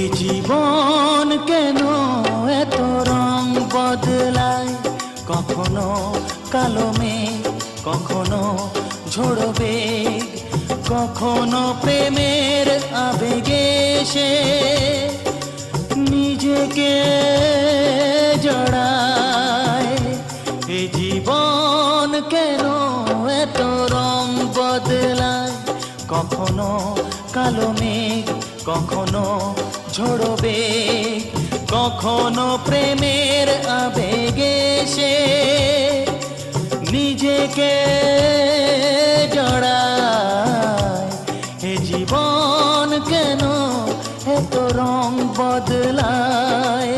এ জীবন কেন এত রং বদলায়, কখনো কালো মেঘ, কখনো ঝোড়ো বেগ, কখনো প্রেমের আবেগে সে নিজেকে জড়ায়। এ জীবন কেন এত রং বদলায়, কখনো কালো মেঘ, কখনো ঝোড়ো বেগ, কখনো প্রেমের আবেগে সে নিজেকে জড়ায়। এ জীবন কেন এত রং বদলায়।